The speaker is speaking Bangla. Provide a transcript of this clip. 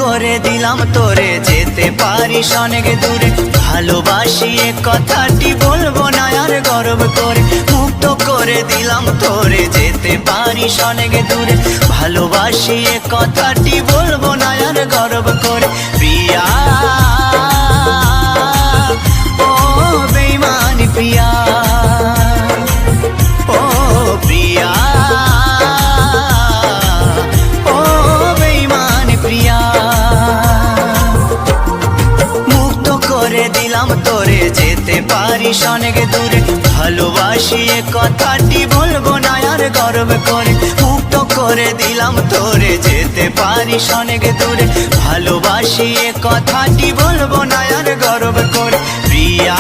করে দিলাম তোরে যেতে পারিস অনেক দূরে, ভালোবাসি এ কথাটি বলবো না আর গর্ব করে। মুক্ত করে দিলাম তোরে যেতে পারিস অনেক দূরে, ভালোবাসি এ কথাটি বলবো না আর গর্ব করে। প্রিয়া ও বেঈমান প্রিয়া, ও প্রিয়া ও বেঈমান প্রিয়া। মুক্ত করে দিলাম তোরে যেতে পারিস অনেক দূরে, ভালোবাসি এ কথাটি বলবো না আর গর্ব করে। মুক্ত করে দিলাম তোরে যেতে পারিস অনেক দূরে, ভালোবাসি এ কথাটি বলবো না আর গর্ব করে। প্রিয়া